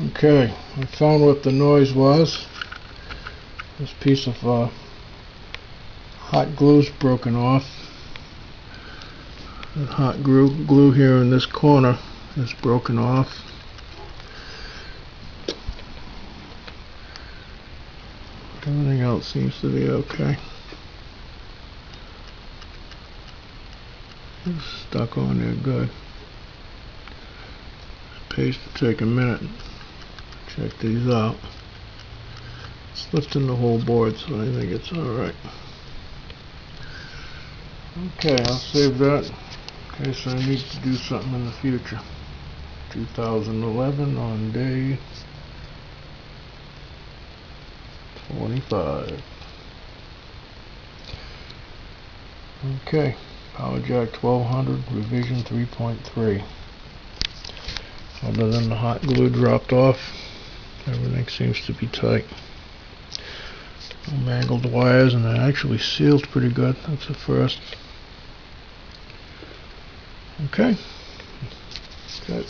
Okay, I found what the noise was. This piece of hot glue's broken off. The hot glue here in this corner is broken off. Everything else seems to be okay. It's stuck on there good. This paste will take a minute. Check these out. It's lifting the whole board, so I think it's alright. Okay, I'll save that in case I need to do something in the future. 2011 on day 25. Okay, power jack 1200, revision 3.3. Other than the hot glue dropped off, everything seems to be tight. No mangled wires, and they're actually sealed pretty good. That's the first. Okay. Good.